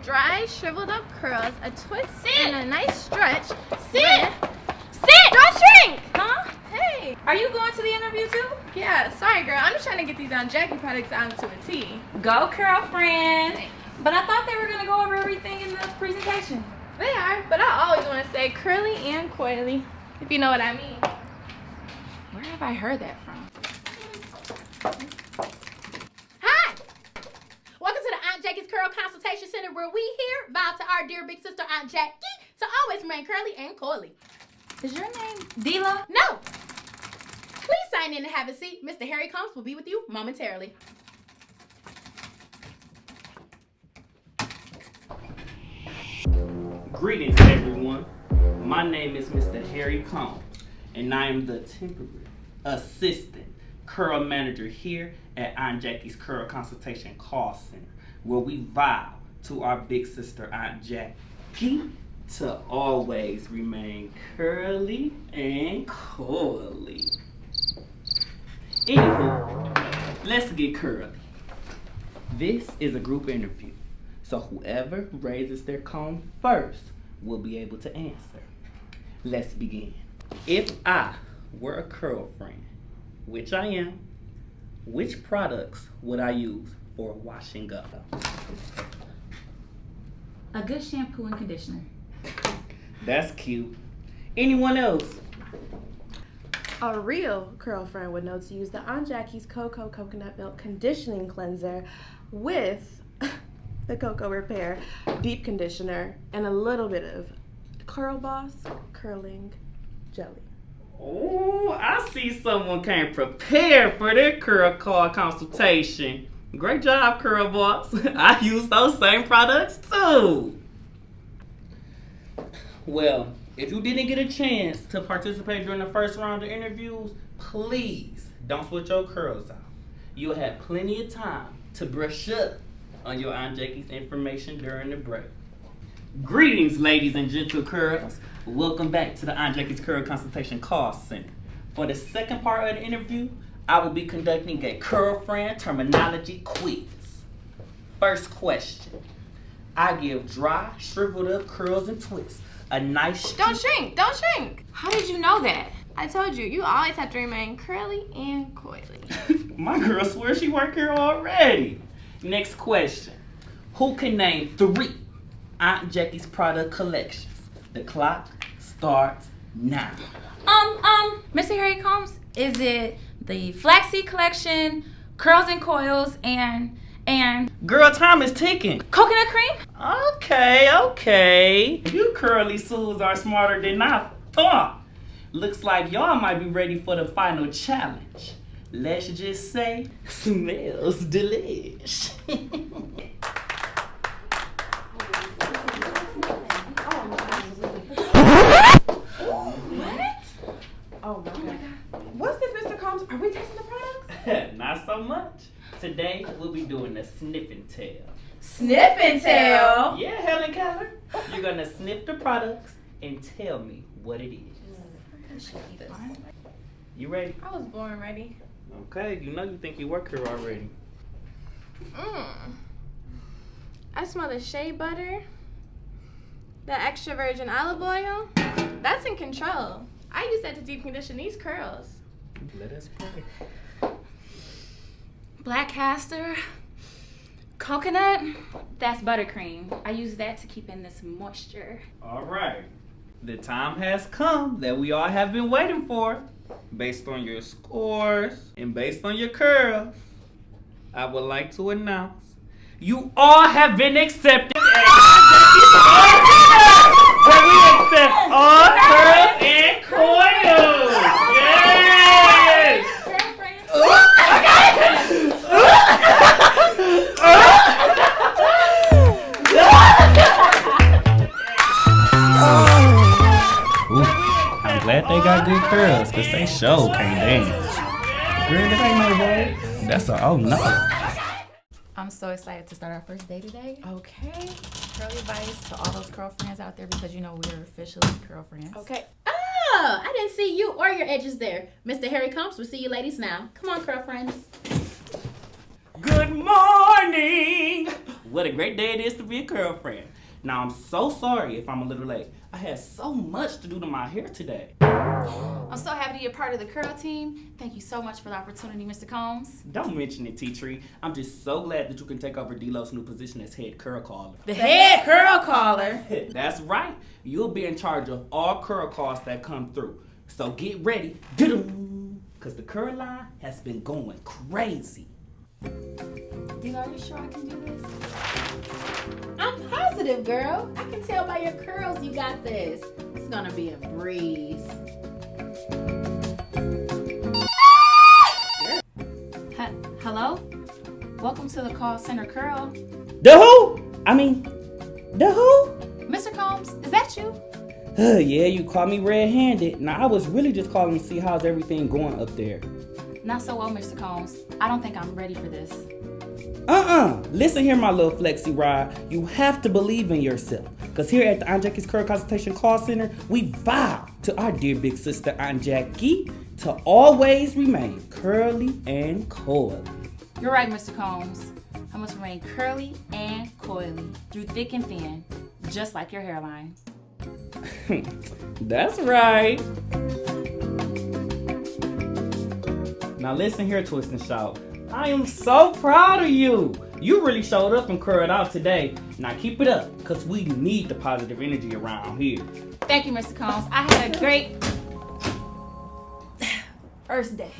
Dry, shriveled up curls, a twist, and a nice stretch. Sit! Don't shrink! Huh? Hey! Are you going to the interview too? Yeah, sorry girl. I'm just trying to get these Aunt Jackie products down to a T. Go, girlfriend. But I thought they were going to go over everything in the presentation. They are, but I always want to say curly and coily, if you know what I mean. Where have I heard that from? Hi! Welcome to the Aunt Jackie's Curl Consultation Center, where we here vow to our dear big sister Aunt Jackie to always remain curly and coily. Is your name Dila? No! Please sign in and have a seat. Mr. Harry Combs will be with you momentarily. Greetings, everyone. My name is Mr. Harry Combs, and I am the temporary assistant curl manager here at Aunt Jackie's Curl Consultation Call Center, where we vow to our big sister Aunt Jackie to always remain curly and coily. Anywho, let's get curly. This is a group interview, so whoever raises their comb first will be able to answer. Let's begin. If I were a curl friend, which I am, which products would I use for washing up? A good shampoo and conditioner. That's cute. Anyone else? A real curl friend would know to use the Aunt Jackie's Cocoa Coconut Milk Conditioning Cleanser with the Cocoa Repair Deep Conditioner and a little bit of Curl Boss Curling Jelly. Oh, I see someone came prepared for their curl call consultation. Great job, Curl Boss. I use those same products too. Well, if you didn't get a chance to participate during the first round of interviews, please don't switch your curls out. You'll have plenty of time to brush up on your Aunt Jackie's information during the break. Greetings, ladies and gentle curls. Welcome back to the Aunt Jackie's Curl Consultation Call Center. For the second part of the interview, I will be conducting a curl friend terminology quiz. First question. I give dry, shriveled up curls and twists a nice... Don't shrink! How did you know that? I told you, you always have to remain curly and coily. My girl swears she worked here already. Next question. Who can name 3 Aunt Jackie's product collections? The clock starts now. Mr. Harry Combs, is it the Flaxseed Collection, Curls and Coils, and Girl, time is ticking. Coconut Cream? Okay. You curly Sues are smarter than I thought. Looks like y'all might be ready for the final challenge. Let's just say, smells delish. Oh my God. What's this, Mr. Combs? Are we tasting the products? Not so much. Today, we'll be doing the sniff and tell. Sniff and tell? Yeah, Helen Keller. You're gonna sniff the products and tell me what it is. You ready? I was born ready. Okay, you know you think you work here already. I smell the shea butter, the extra virgin olive oil. That's in control. I use that to deep condition these curls. Let us pray. Black castor, coconut, that's buttercream. I use that to keep in this moisture. All right. The time has come that we all have been waiting for. Based on your scores and based on your curls, I would like to announce you all have been accepted as where we accept all curls and coils. Yes! I'm glad they got good curls, because they sure can't dance. Girl, that ain't no way. That's a oh no. I'm so excited to start our first day today. Okay. Curly advice to all those curl friends out there, because you know we're officially curl friends. Okay. Oh, I didn't see you or your edges there. Mr. Harry Combs will see you ladies now. Come on, curl friends. Good morning. What a great day it is to be a curl friend. Now, I'm so sorry if I'm a little late. I had so much to do to my hair today. I'm so happy to be a part of the curl team. Thank you so much for the opportunity, Mr. Combs. Don't mention it, T-Tree. I'm just so glad that you can take over D-Lo's new position as head curl caller. The head curl caller? That's right. You'll be in charge of all curl calls that come through. So get ready, because the curl line has been going crazy. D-Lo, are you sure I can do this? I'm positive, girl. I can tell by your curls you got this. It's gonna be a breeze. Hello? Welcome to the call center curl. The who? The who? Mr. Combs, is that you? Yeah, you caught me red-handed. Now, I was really just calling to see how's everything going up there. Not so well, Mr. Combs. I don't think I'm ready for this. Listen here, my little flexi rod. You have to believe in yourself. Because here at the Aunt Jackie's Curl Consultation Call Center, we vow to our dear big sister, Aunt Jackie, to always remain curly and coily. You're right, Mr. Combs. I must remain curly and coily through thick and thin, just like your hairline. That's right. Now listen here, Twist and Shout. I am so proud of you. You really showed up and curled out today. Now keep it up, because we need the positive energy around here. Thank you, Mr. Combs. I had a great first day.